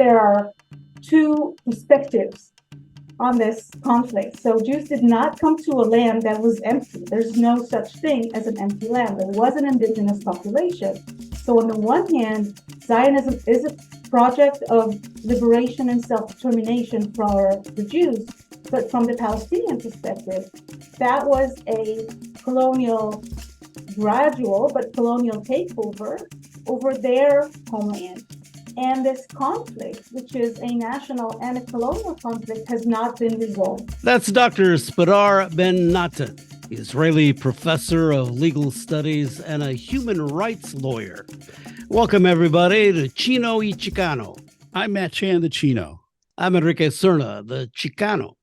there are two perspectives on this conflict. So Jews did not come to a land that was empty. There's no such thing as an empty land. There was an indigenous population. So on the one hand, Zionism is a project of liberation and self-determination for the Jews, but from the Palestinian perspective, that was a colonial, gradual but colonial takeover over their homeland. And this conflict, which is a national and a colonial conflict, has not been resolved. That's Dr. Smadar Ben-Natan, Israeli professor of legal studies and a human rights lawyer. Welcome, everybody, to Chino Y Chicano. I'm Matt Chan, the Chino. I'm Enrique Cerna, the Chicano.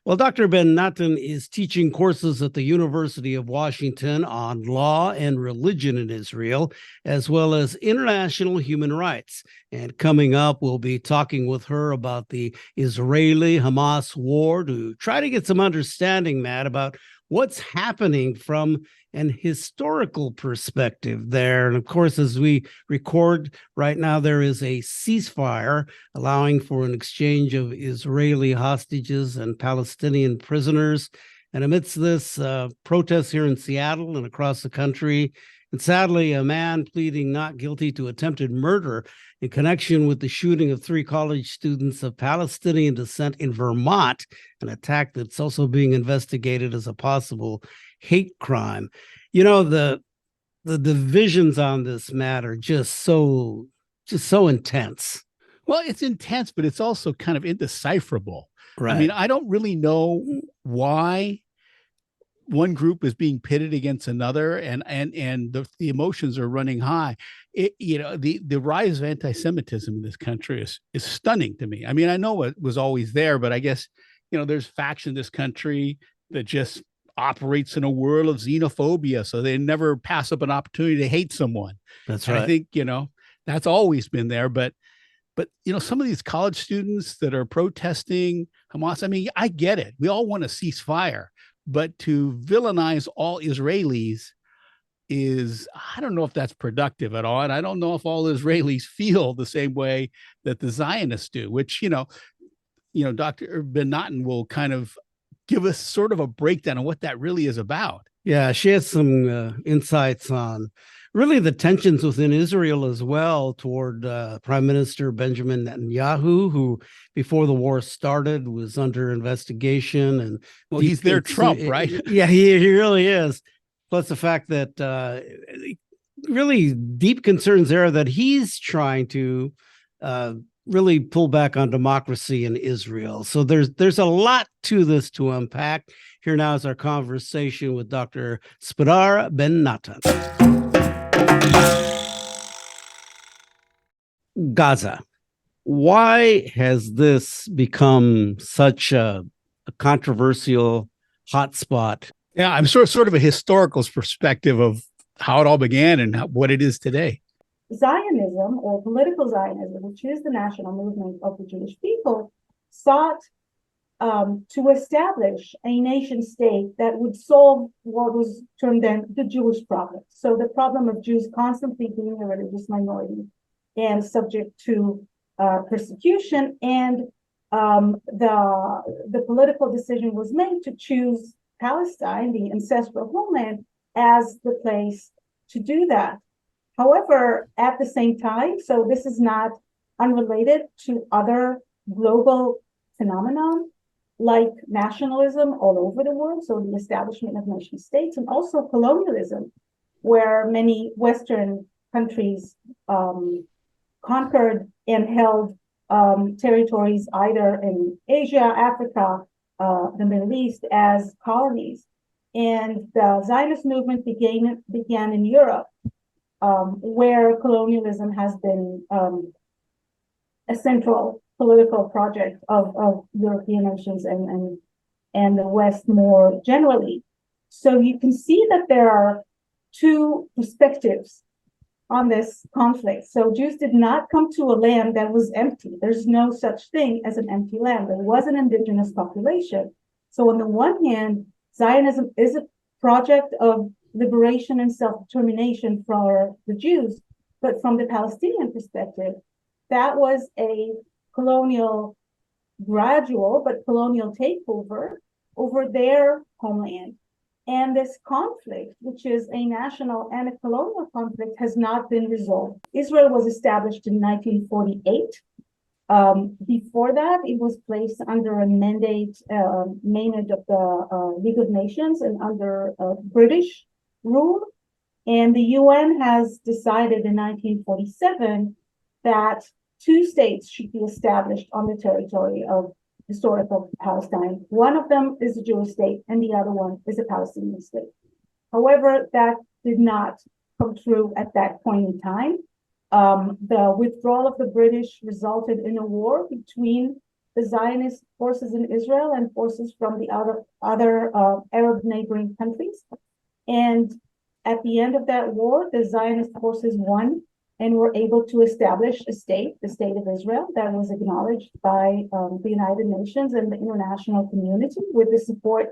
Well, Dr. Ben-Natan is teaching courses at the University of Washington on law and religion in Israel, as well as international human rights. And coming up, we'll be talking with her about the Israeli-Hamas war to try to get some understanding, Matt, about what's happening from an historical perspective there. And of course, as we record right now, there is a ceasefire allowing for an exchange of Israeli hostages and Palestinian prisoners. And amidst this, protests here in Seattle and across the country, and sadly, a man pleading not guilty to attempted murder in connection with the shooting of 3 college students of Palestinian descent in Vermont, an attack that's also being investigated as a possible hate crime. You know, the divisions on this matter just so intense. Well, it's intense, but it's also kind of indecipherable. Right. I mean, I don't really know why one group is being pitted against another, and the emotions are running high. The rise of anti-Semitism in this country is stunning to me. I mean, I know it was always there, but I guess, there's faction in this country that just operates in a world of xenophobia, so they never pass up an opportunity to hate someone. That's right. And I think, that's always been there, but some of these college students that are protesting Hamas, I mean, I get it. We all want a ceasefire, but to villainize all Israelis I don't know if that's productive at all. And I don't know if all Israelis feel the same way that the Zionists do, which, Dr. Ben-Natan will kind of give us sort of a breakdown of what that really is about. Yeah, she has some insights on really the tensions within Israel as well toward Prime Minister Benjamin Netanyahu, who before the war started was under investigation. And well, he's their Trump, right? Yeah, he really is. Plus the fact that really deep concerns there that he's trying to really pull back on democracy in Israel. So there's a lot to this to unpack. Here now is our conversation with Dr. Smadar Ben-Natan. Gaza. Why has this become such a controversial hotspot? Yeah, I'm sort of a historical perspective of how it all began and what it is today. Zionism, or political Zionism, which is the national movement of the Jewish people, sought to establish a nation state that would solve what was termed then the Jewish problem. So the problem of Jews constantly being a religious minority and subject to persecution, and the political decision was made to choose Palestine, the ancestral homeland, as the place to do that. However, at the same time, so this is not unrelated to other global phenomenon like nationalism all over the world, so the establishment of nation states, and also colonialism, where many Western countries conquered and held territories either in Asia, Africa, the Middle East as colonies. And the Zionist movement began in Europe, where colonialism has been a central political project of European nations and the West more generally. So you can see that there are two perspectives on this conflict. So Jews did not come to a land that was empty. There's no such thing as an empty land. There was an indigenous population. So on the one hand, Zionism is a project of liberation and self-determination for the Jews, but from the Palestinian perspective, that was a colonial, gradual but colonial takeover over their homeland. And this conflict, which is a national and a colonial conflict, has not been resolved. Israel was established in 1948. Before that, it was placed under a mandate of the League of Nations and under British rule. And the UN has decided in 1947 that two states should be established on the territory of historical Palestine. One of them is a Jewish state, and the other one is a Palestinian state. However, that did not come true at that point in time. The withdrawal of the British resulted in a war between the Zionist forces in Israel and forces from the other Arab neighboring countries. And at the end of that war, the Zionist forces won and were able to establish a state, the state of Israel, that was acknowledged by the United Nations and the international community with the support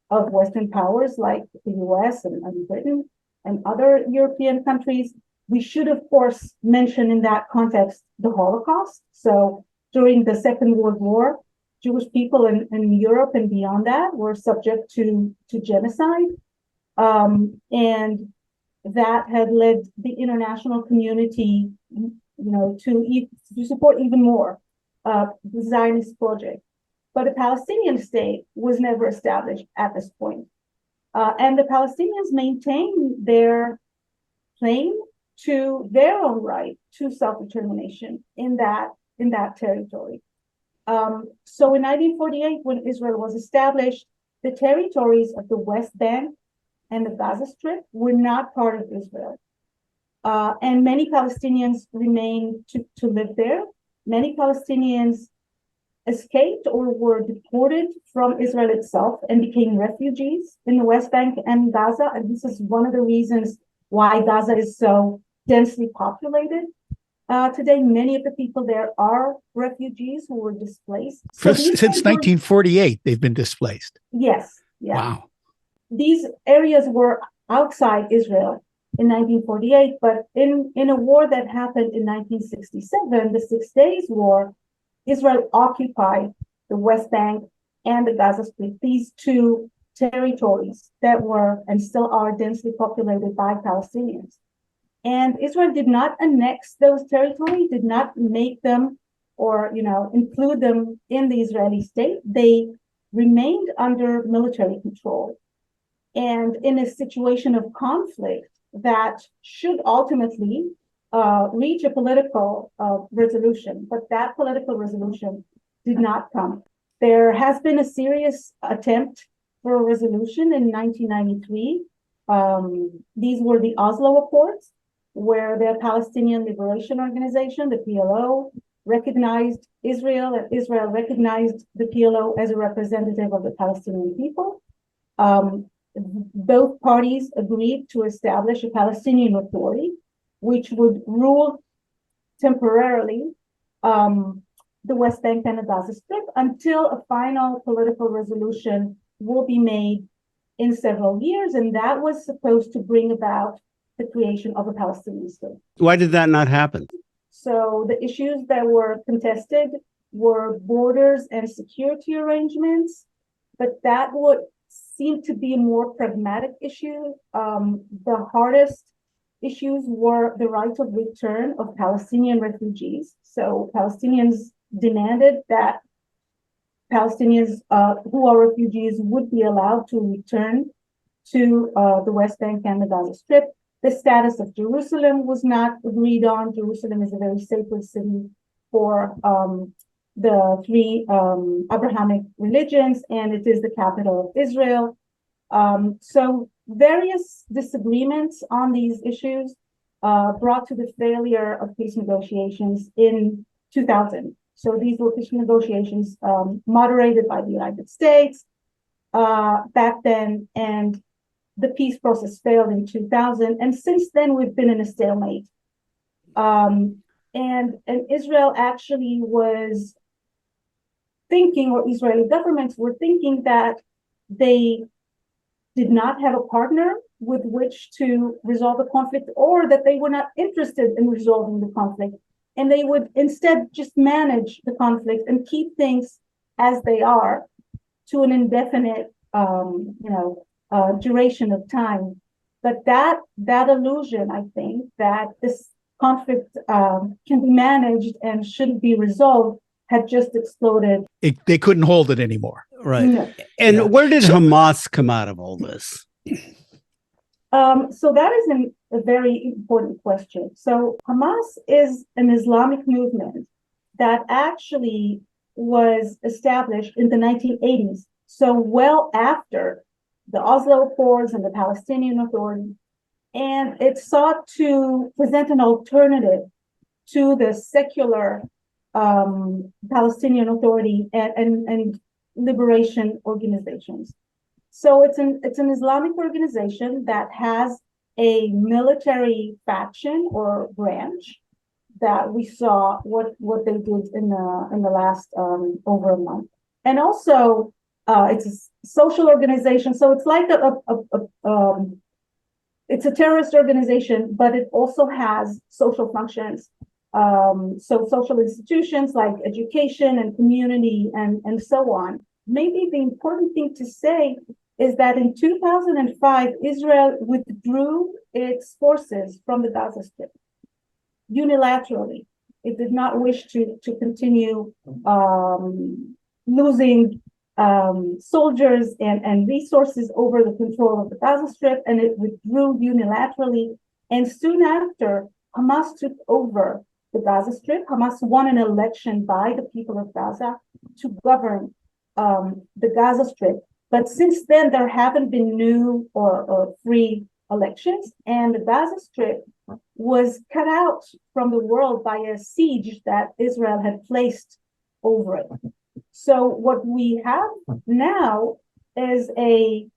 of Western powers like the US and Britain and other European countries. We should, of course, mention in that context the Holocaust. So during the Second World War, Jewish people in Europe and beyond that were subject to genocide. And that had led the international community, to support even more the Zionist project. But a Palestinian state was never established at this point. And the Palestinians maintain their claim to their own right to self-determination in that territory. So in 1948, when Israel was established, the territories of the West Bank and the Gaza Strip were not part of Israel. And many Palestinians remained to live there. Many Palestinians escaped or were deported from Israel itself and became refugees in the West Bank and Gaza. And this is one of the reasons why Gaza is so densely populated. Today, many of the people there are refugees who were displaced. Since 1948, they've been displaced. Yes. Yeah. Wow. These areas were outside Israel in 1948, but in a war that happened in 1967, the 6 Days War, Israel occupied the West Bank and the Gaza Strip, these two territories that were and still are densely populated by Palestinians. And Israel did not annex those territories, did not make them or include them in the Israeli state. They remained under military control. And in a situation of conflict that should ultimately reach a political resolution, but that political resolution did not come. There has been a serious attempt for a resolution in 1993. These were the Oslo Accords, where the Palestinian Liberation Organization, the PLO, recognized Israel, and Israel recognized the PLO as a representative of the Palestinian people. Both parties agreed to establish a Palestinian Authority, which would rule temporarily the West Bank and the Gaza Strip until a final political resolution will be made in several years. And that was supposed to bring about the creation of a Palestinian state. Why did that not happen? So the issues that were contested were borders and security arrangements, but that would seem to be a more pragmatic issue. The hardest issues were the right of return of Palestinian refugees. So Palestinians demanded that Palestinians who are refugees would be allowed to return to the West Bank and the Gaza Strip. The status of Jerusalem was not agreed on. Jerusalem is a very sacred city for the three Abrahamic religions, and it is the capital of Israel. So various disagreements on these issues brought to the failure of peace negotiations in 2000. So these were peace negotiations moderated by the United States back then, and the peace process failed in 2000. And since then, we've been in a stalemate. And Israel actually was thinking, or Israeli governments were thinking, that they did not have a partner with which to resolve the conflict, or that they were not interested in resolving the conflict. and they would instead just manage the conflict and keep things as they are to an indefinite, duration of time. But that illusion, I think, that this conflict can be managed and should be resolved, had just exploded. They couldn't hold it anymore. Right. No. And where did Hamas come out of all this? So that is a very important question. So Hamas is an Islamic movement that actually was established in the 1980s. So well after the Oslo Accords and the Palestinian Authority. And it sought to present an alternative to the secular Palestinian Authority and liberation organizations. So it's an Islamic organization that has a military faction or branch that we saw what they did in the last over a month, and also it's a social organization. So it's like it's a terrorist organization, but it also has social functions. So social institutions like education and community and so on. Maybe the important thing to say is that in 2005, Israel withdrew its forces from the Gaza Strip unilaterally. It did not wish to continue losing soldiers and resources over the control of the Gaza Strip, and it withdrew unilaterally. And soon after, Hamas took over the Gaza Strip. Hamas won an election by the people of Gaza to govern the Gaza Strip. But since then, there haven't been new or free elections, and the Gaza Strip was cut out from the world by a siege that Israel had placed over it. So what we have now is a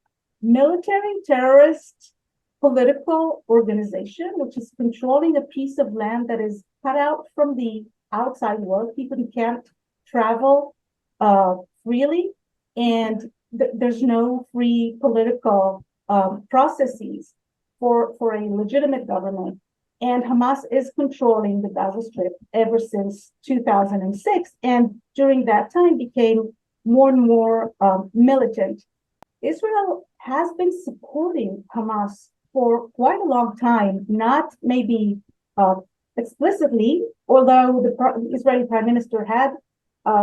military terrorist political organization, which is controlling a piece of land that is cut out from the outside world. People can't travel freely, and there's no free political processes for a legitimate government. And Hamas is controlling the Gaza Strip ever since 2006, and during that time became more and more militant. Israel has been supporting Hamas for quite a long time, not maybe explicitly, although the Israeli Prime Minister had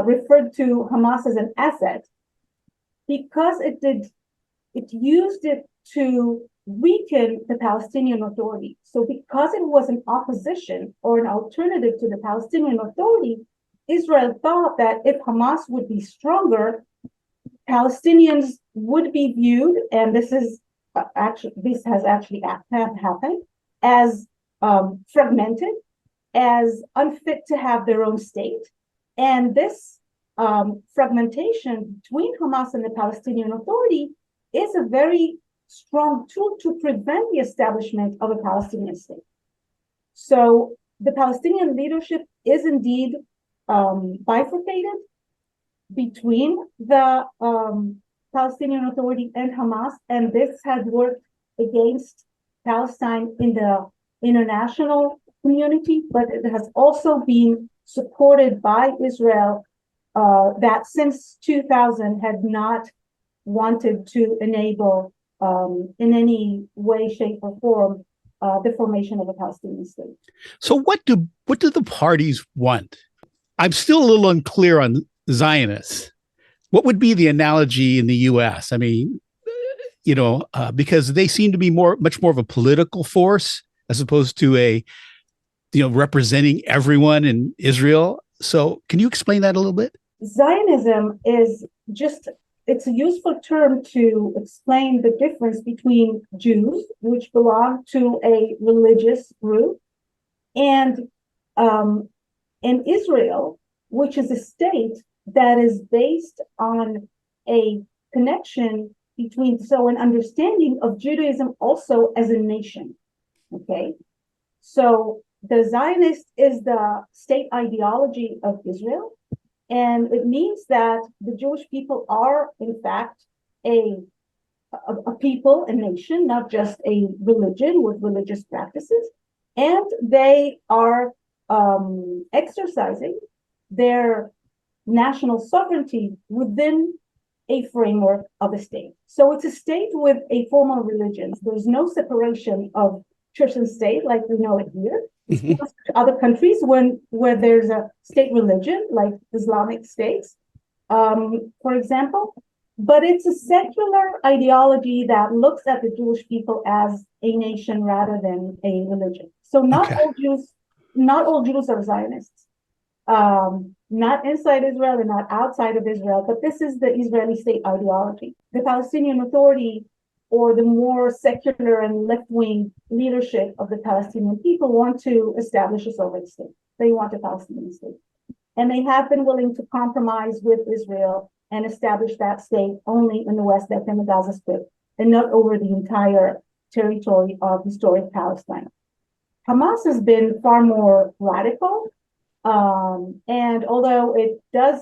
referred to Hamas as an asset, because it used it to weaken the Palestinian Authority. So because it was an opposition or an alternative to the Palestinian Authority, Israel thought that if Hamas would be stronger, Palestinians would be viewed, and this has actually happened, as fragmented, as unfit to have their own state. And this fragmentation between Hamas and the Palestinian Authority is a very strong tool to prevent the establishment of a Palestinian state. So the Palestinian leadership is indeed bifurcated between the Palestinian Authority and Hamas, and this has worked against Palestine in the international community, but it has also been supported by Israel that since 2000 had not wanted to enable in any way, shape, or form the formation of a Palestinian state. So what do the parties want? I'm still a little unclear on Zionists. What would be the analogy in the U.S.? I mean, because they seem to be much more of a political force as opposed to representing everyone in Israel. So can you explain that a little bit? Zionism is it's a useful term to explain the difference between Jews, which belong to a religious group, and Israel, which is a state that is based on a connection between, so an understanding of Judaism also as a nation. Okay, so the Zionist is the state ideology of Israel, and it means that the Jewish people are, in fact, a people, a nation, not just a religion with religious practices, and they are exercising their national sovereignty within a framework of a state. So it's a state with a formal religion. There's no separation of church and state like we know it here. Mhm. Other countries where there's a state religion, like Islamic states, for example. But it's a secular ideology that looks at the Jewish people as a nation rather than a religion. So Okay. not all Jews are Zionists. Not inside Israel and not outside of Israel, but this is the Israeli state ideology. The Palestinian Authority, or the more secular and left-wing leadership of the Palestinian people, want to establish a sovereign state. They want a Palestinian state. And they have been willing to compromise with Israel and establish that state only in the West Bank and the Gaza Strip, and not over the entire territory of historic Palestine. Hamas has been far more radical. And although it does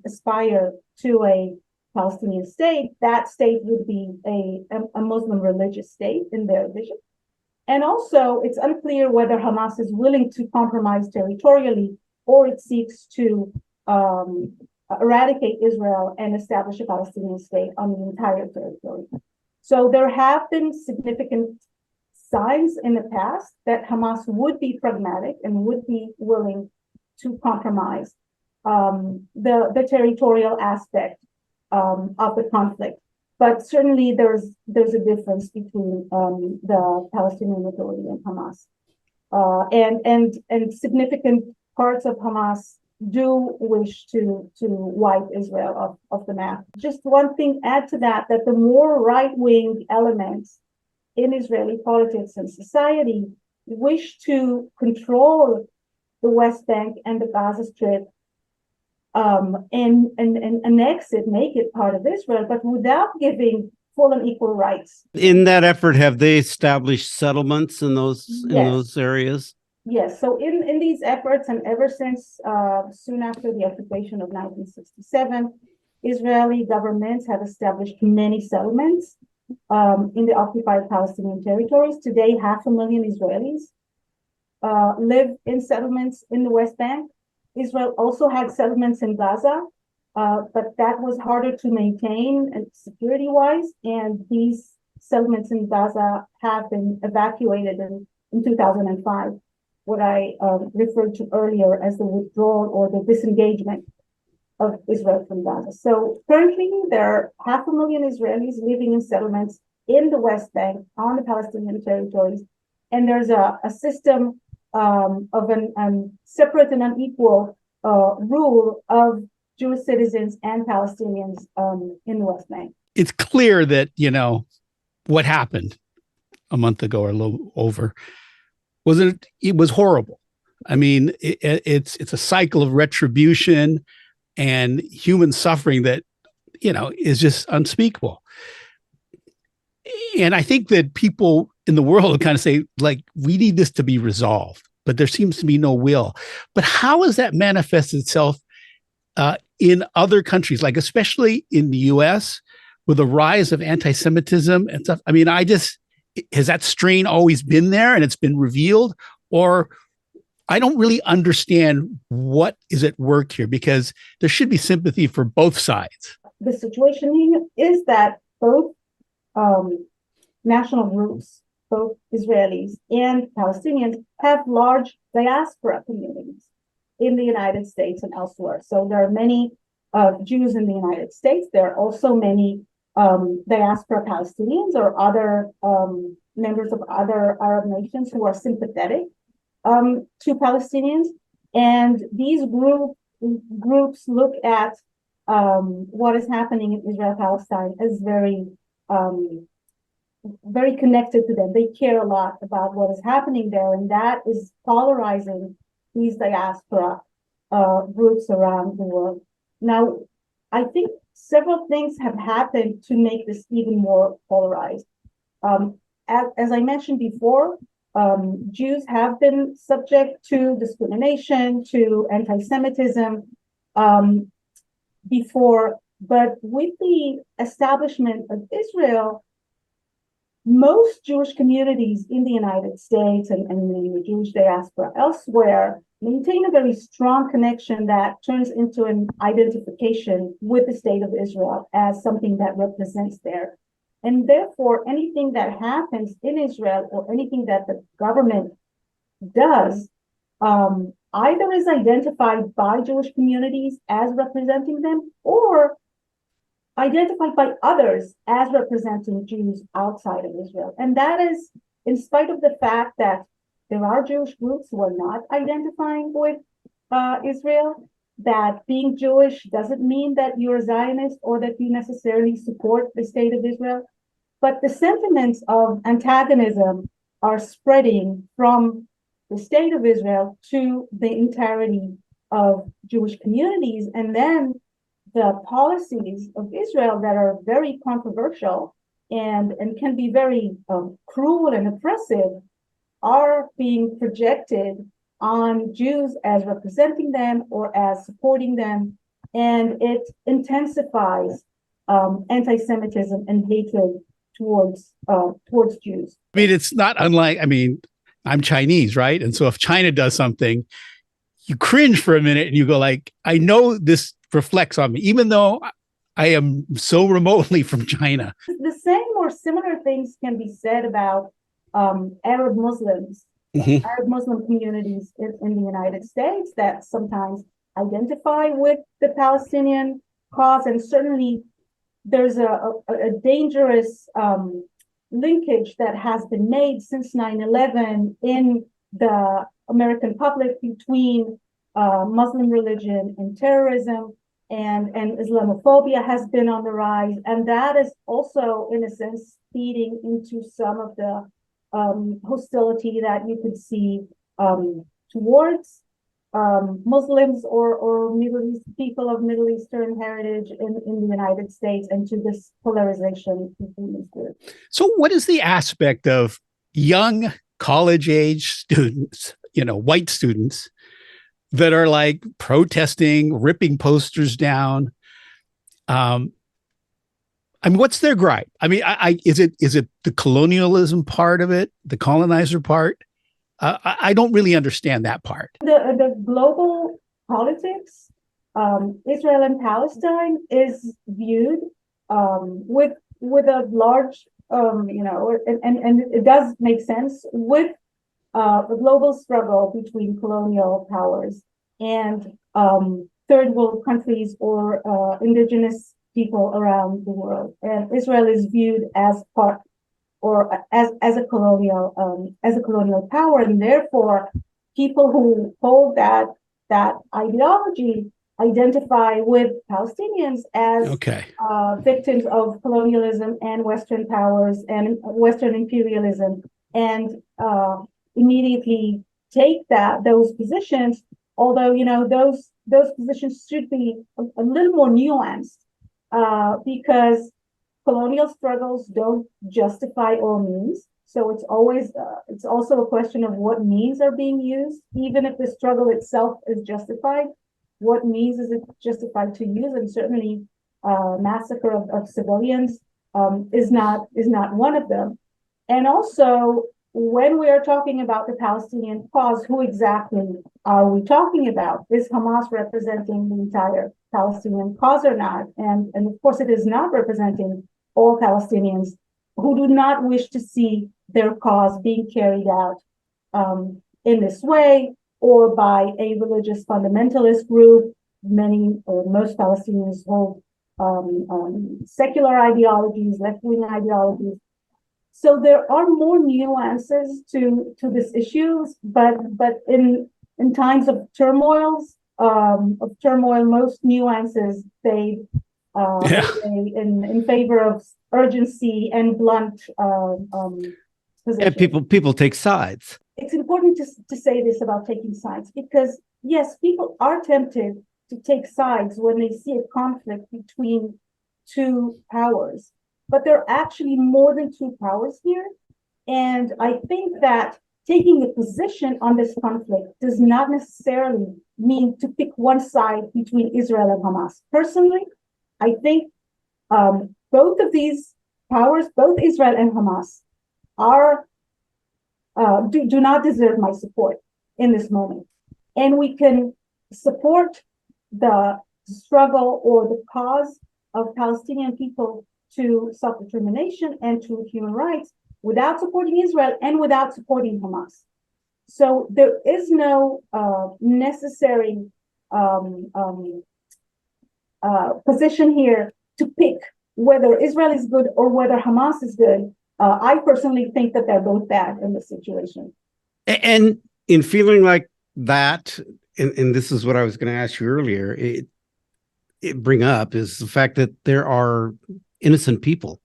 aspire to a Palestinian state, that state would be a Muslim religious state in their vision. And also, it's unclear whether Hamas is willing to compromise territorially or it seeks to eradicate Israel and establish a Palestinian state on the entire territory. So there have been significant signs in the past that Hamas would be pragmatic and would be willing to compromise the territorial aspect of the conflict. But certainly there's a difference between the Palestinian Authority and Hamas. And significant parts of Hamas do wish to wipe Israel off the map. Just one thing, add to that the more right-wing elements in Israeli politics and society wish to control the West Bank and the Gaza Strip and annex it, make it part of Israel, but without giving full and equal rights. In that effort, have they established settlements in those areas? Yes. So in these efforts, and ever since soon after the occupation of 1967, Israeli governments have established many settlements in the occupied Palestinian territories. Today, 500,000 Israelis live in settlements in the West Bank. Israel also had settlements in Gaza, but that was harder to maintain security-wise, and these settlements in Gaza have been evacuated in 2005, what I referred to earlier as the withdrawal or the disengagement of Israel from Gaza. So currently, there are 500,000 Israelis living in settlements in the West Bank on the Palestinian territories, and there's a system of an separate and unequal rule of Jewish citizens and Palestinians in the West Bank. It's clear that, what happened a month ago or a little over it was horrible. I mean, it's a cycle of retribution and human suffering that, is just unspeakable. And I think that people in the world kind of say, like, we need this to be resolved, but there seems to be no will. But how has that manifested itself in other countries, like especially in the US with the rise of anti-Semitism and stuff? I mean, has that strain always been there and it's been revealed? Or I don't really understand what is at work here, because there should be sympathy for both sides. The situation is that both national groups, both Israelis and Palestinians, have large diaspora communities in the United States and elsewhere. So there are many Jews in the United States. There are also many diaspora Palestinians or other members of other Arab nations who are sympathetic to Palestinians. And these groups look at what is happening in Israel-Palestine as very connected to them. They care a lot about what is happening there, and that is polarizing these diaspora groups around the world. Now, I think several things have happened to make this even more polarized. As I mentioned before, Jews have been subject to discrimination, to anti-Semitism before, but with the establishment of Israel, most Jewish communities in the United States and in the Jewish diaspora elsewhere maintain a very strong connection that turns into an identification with the state of Israel as something that represents there. And therefore, anything that happens in Israel or anything that the government does either is identified by Jewish communities as representing them or identified by others as representing Jews outside of Israel. And that is in spite of the fact that there are Jewish groups who are not identifying with Israel, that being Jewish doesn't mean that you're a Zionist or that you necessarily support the state of Israel. But the sentiments of antagonism are spreading from the state of Israel to the entirety of Jewish communities. And then the policies of Israel that are very controversial and can be very cruel and oppressive are being projected on Jews as representing them or as supporting them. And it intensifies anti-Semitism and hatred towards Jews. I mean, it's not unlike, I mean, I'm Chinese, right? And so if China does something, you cringe for a minute and you go like, I know this reflects on me, even though I am so remotely from China. The same or similar things can be said about Arab Muslims, Arab Muslim communities in the United States that sometimes identify with the Palestinian cause. And certainly there's a dangerous linkage that has been made since 9/11 in the American public between Muslim religion and terrorism, and Islamophobia has been on the rise. And that is also, in a sense, feeding into some of the hostility that you could see towards Muslims or Middle East people of Middle Eastern heritage in the United States, and to this polarization between these groups. So what is the aspect of young college-age students, white students, that are like protesting, ripping posters down? I mean, what's their gripe? I mean, is it the colonialism part of it, the colonizer part? I don't really understand that part. The global politics, Israel and Palestine is viewed with a large, and it does make sense with the global struggle between colonial powers and third world countries or indigenous people around the world. And Israel is viewed as part or as a colonial power, and therefore people who hold that ideology identify with Palestinians as victims of colonialism and Western powers and Western imperialism, and immediately take those positions. Although those positions should be a little more nuanced, because colonial struggles don't justify all means. So it's also a question of what means are being used. Even if the struggle itself is justified, what means is it justified to use? And certainly massacre of civilians is not one of them. And also, when we are talking about the Palestinian cause, who exactly are we talking about? Is Hamas representing the entire Palestinian cause or not? And of course, it is not representing all Palestinians who do not wish to see their cause being carried out in this way, or by a religious fundamentalist group. Many or most Palestinians hold secular ideologies, left-wing ideologies. So there are more nuances to this issue, but in times of turmoil, most nuances fade in favor of urgency and blunt position. And people take sides. It's important to say this about taking sides, because yes, people are tempted to take sides when they see a conflict between two powers, but there are actually more than two powers here. And I think that taking a position on this conflict does not necessarily mean to pick one side between Israel and Hamas. Personally, I think both of these powers, both Israel and Hamas, are do not deserve my support in this moment. And we can support the struggle or the cause of Palestinian people to self-determination and to human rights without supporting Israel and without supporting Hamas. So there is no necessary position here to pick whether Israel is good or whether Hamas is good. I personally think that they're both bad in this situation. And in feeling like that, and this is what I was going to ask you earlier, it bring up is the fact that there are innocent people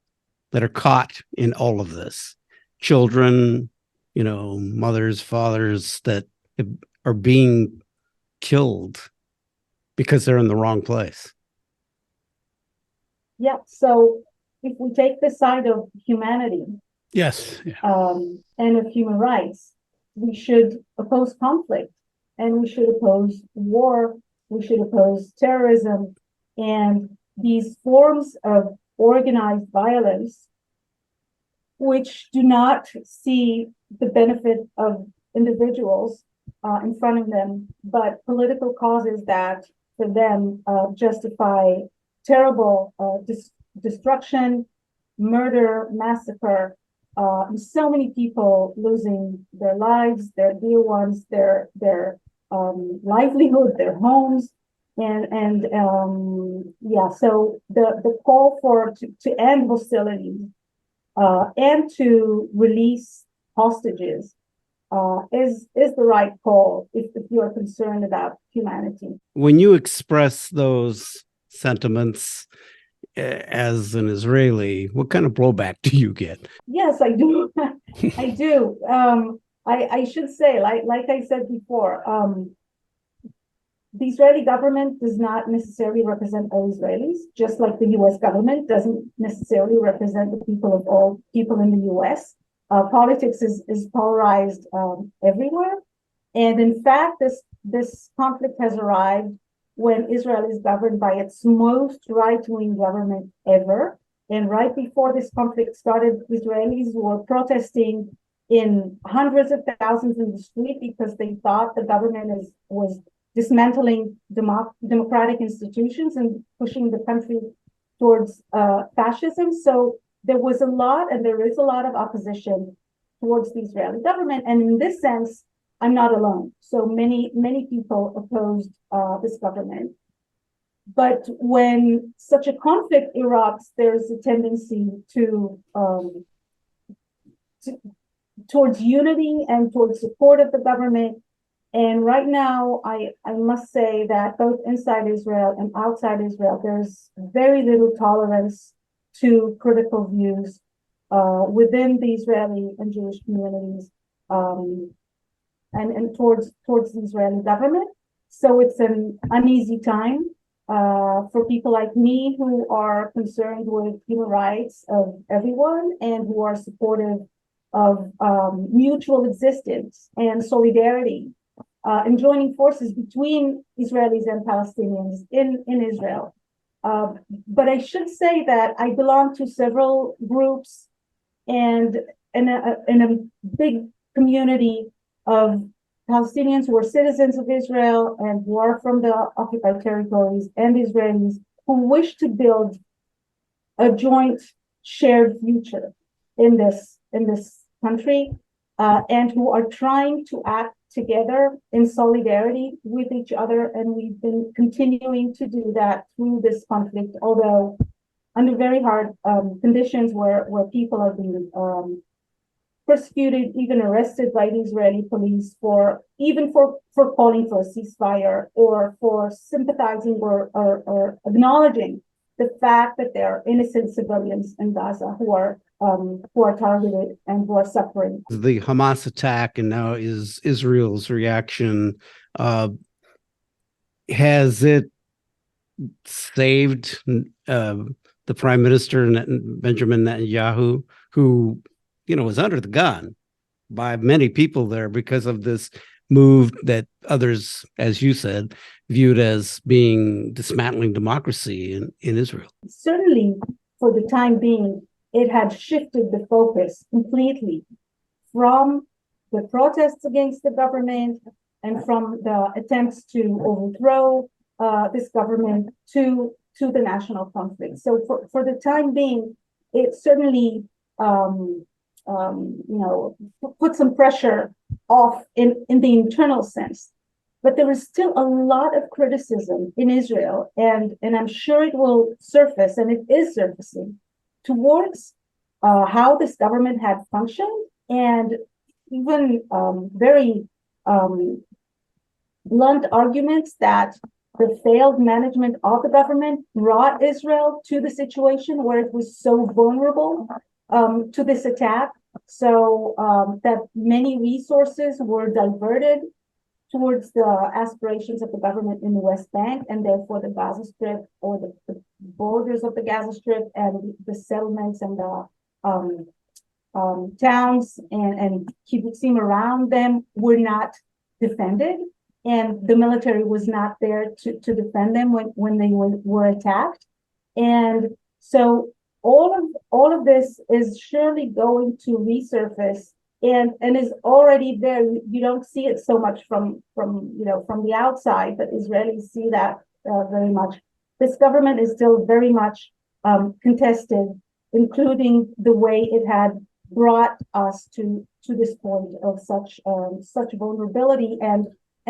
that are caught in all of this. Children, mothers, fathers that are being killed because they're in the wrong place. Yeah. So if we take the side of humanity, yes, and of human rights, we should oppose conflict, and we should oppose war. We should oppose terrorism and these forms of organized violence, which do not see the benefit of individuals in front of them, but political causes that for them justify terrible destruction, murder, massacre, so many people losing their lives, their dear ones, their livelihood, their homes, and so the call to end hostilities and to release hostages is the right call if you are concerned about humanity. When you express those sentiments as an Israeli, what kind of blowback do you get? Yes, I do. I do. I should say, like I said before, the Israeli government does not necessarily represent all Israelis, just like the U.S. government doesn't necessarily represent the people of all people in the U.S. Politics is polarized everywhere. And in fact, this conflict has arrived when Israel is governed by its most right-wing government ever. And right before this conflict started, Israelis were protesting in hundreds of thousands in the street because they thought the government was dismantling democratic institutions and pushing the country towards fascism. So there was a lot, and there is a lot of opposition towards the Israeli government. And in this sense, I'm not alone. So many people opposed this government. But when such a conflict erupts, there's a tendency towards unity and towards support of the government. And right now, I must say that both inside Israel and outside Israel, there's very little tolerance to critical views within the Israeli and Jewish communities and towards the Israeli government. So it's an uneasy time for people like me who are concerned with human rights of everyone and who are supportive of mutual existence and solidarity. And joining forces between Israelis and Palestinians in Israel. But I should say that I belong to several groups and in a big community of Palestinians who are citizens of Israel and who are from the occupied territories and Israelis who wish to build a joint shared future in this country and who are trying to act together in solidarity with each other. And we've been continuing to do that through this conflict, although under very hard conditions where people are being persecuted, even arrested by the Israeli police for calling for a ceasefire or for sympathizing or acknowledging the fact that there are innocent civilians in Gaza who are targeted and who are suffering. The Hamas attack and now is Israel's reaction. Has it saved the Prime Minister Benjamin Netanyahu, who was under the gun by many people there because of this move that others, as you said, viewed as being dismantling democracy in Israel? Certainly, for the time being, it had shifted the focus completely from the protests against the government and from the attempts to overthrow this government to the national conflict. So for the time being, it certainly put some pressure off in the internal sense. But there is still a lot of criticism in Israel, and I'm sure it will surface, and it is surfacing, towards how this government had functioned, and even very blunt arguments that the failed management of the government brought Israel to the situation where it was so vulnerable to this attack, so that many resources were diverted towards the aspirations of the government in the West Bank, and therefore the Gaza Strip, or the borders of the Gaza Strip, and the settlements and the towns and kibbutzim around them were not defended, and the military was not there to defend them when they were attacked. And so all of this is surely going to resurface and is already there. You don't see it so much from the outside, but Israelis see that very much. This government is still very much contested, including the way it had brought us to this point of such vulnerability and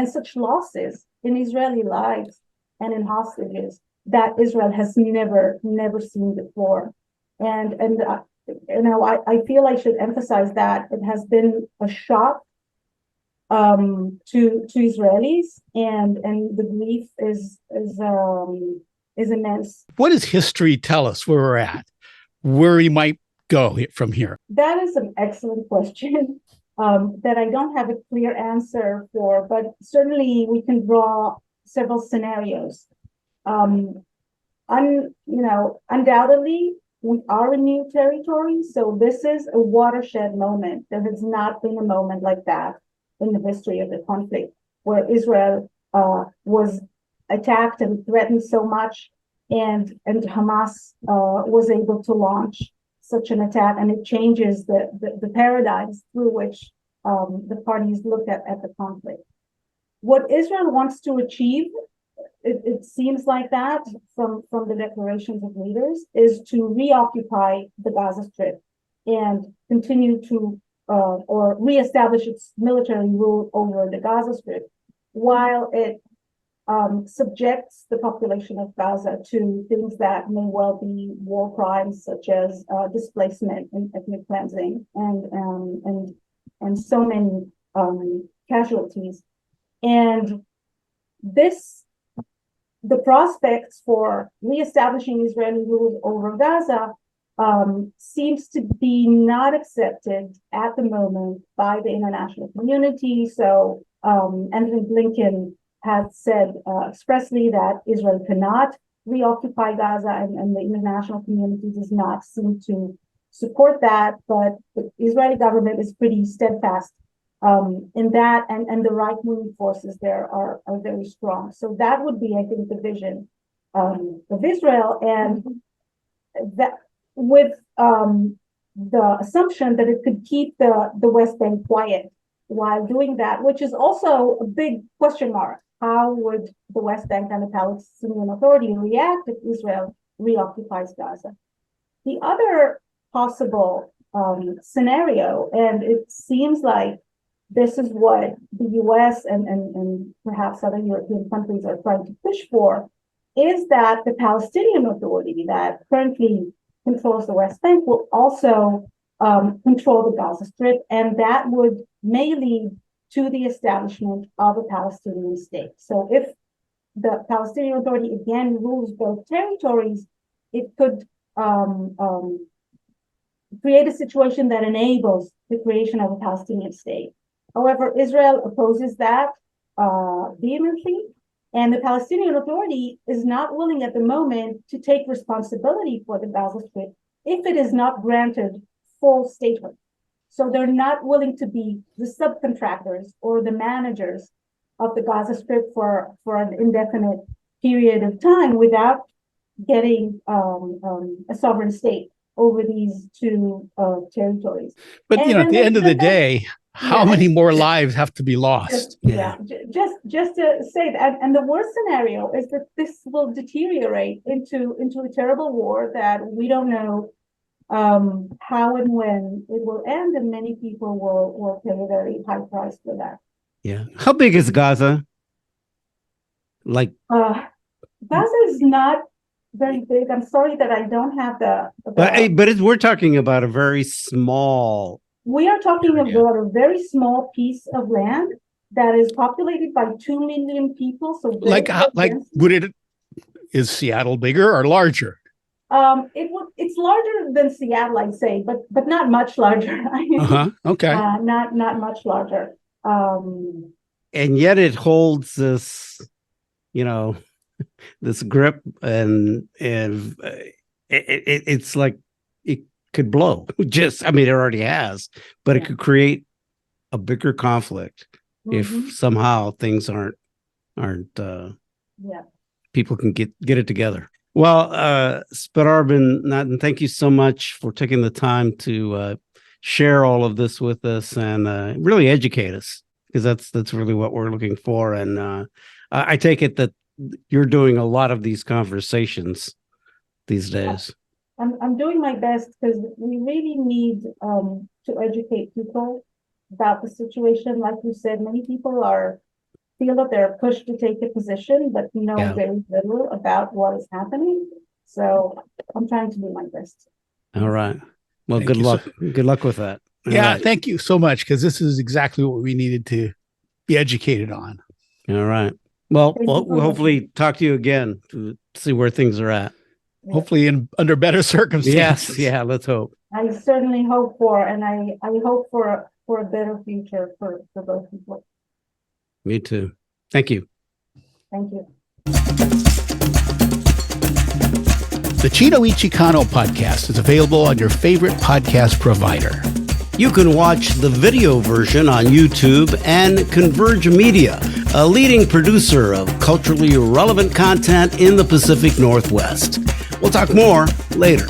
such losses in Israeli lives and in hostages that Israel has never seen before. And I feel I should emphasize that it has been a shock to Israelis, and the grief is immense. What does history tell us where we're at, where we might go from here? That is an excellent question that I don't have a clear answer for, but certainly we can draw several scenarios. Undoubtedly, we are in new territory, so this is a watershed moment. There has not been a moment like that in the history of the conflict, where Israel was attacked and threatened so much, and Hamas was able to launch such an attack, and it changes the paradigms through which the parties look at the conflict. What Israel wants to achieve, it seems like that from the declarations of leaders, is to reoccupy the Gaza Strip and continue to or reestablish its military rule over the Gaza Strip, while it subjects the population of Gaza to things that may well be war crimes, such as displacement and ethnic cleansing and so many casualties. And the prospects for reestablishing Israeli rule over Gaza seems to be not accepted at the moment by the international community. So Anthony Blinken had said expressly that Israel cannot reoccupy Gaza, and the international community does not seem to support that. But the Israeli government is pretty steadfast in that, and the right-wing forces there are very strong. So that would be, I think, the vision of Israel, and that with the assumption that it could keep the West Bank quiet while doing that, which is also a big question mark. How would the West Bank and the Palestinian Authority react if Israel reoccupies Gaza? The other possible scenario, and it seems like this is what the US and perhaps other European countries are trying to push for, is that the Palestinian Authority that currently controls the West Bank will also control the Gaza Strip, and that may lead to the establishment of a Palestinian state. So if the Palestinian Authority again rules both territories, it could create a situation that enables the creation of a Palestinian state. However, Israel opposes that vehemently, and the Palestinian Authority is not willing at the moment to take responsibility for the Gaza Strip if it is not granted full statehood. So they're not willing to be the subcontractors or the managers of the Gaza Strip for an indefinite period of time without getting a sovereign state. over these two territories. But And at the end of the day, how many more lives have to be lost? Just to say that, and the worst scenario is that this will deteriorate into a terrible war that we don't know how and when it will end, and many people will pay a very high price for that. Yeah. How big is Gaza? Like Gaza is not very big. I'm sorry that I don't have but we're talking about a very small. We are talking about a very small piece of land that is populated by 2 million people. So is Seattle bigger or larger? It's larger than Seattle, I'd say, but not much larger. Okay. Not much larger. And yet it holds this, this grip, and it's like it could blow. It already has, but it could create a bigger conflict if somehow things aren't people can get it together. Well, Smadar Ben-Natan, thank you so much for taking the time to share all of this with us and really educate us, because that's really what we're looking for. And I take it that you're doing a lot of these conversations these days. I'm doing my best, because we really need to educate people about the situation. Like you said, many people feel that they're pushed to take a position, but know very little about what is happening. So I'm trying to do my best. All right. Well, good luck. Good luck with that. All right. Thank you so much, because this is exactly what we needed to be educated on. All right. Well, we'll hopefully talk to you again to see where things are at. Yeah. Hopefully under better circumstances. Yes. Yeah. Let's hope. I certainly hope for, and I hope for a better future for both people. Me too. Thank you. Thank you. The Chino Y Chicano podcast is available on your favorite podcast provider. You can watch the video version on YouTube, and Converge Media, a leading producer of culturally relevant content in the Pacific Northwest. We'll talk more later.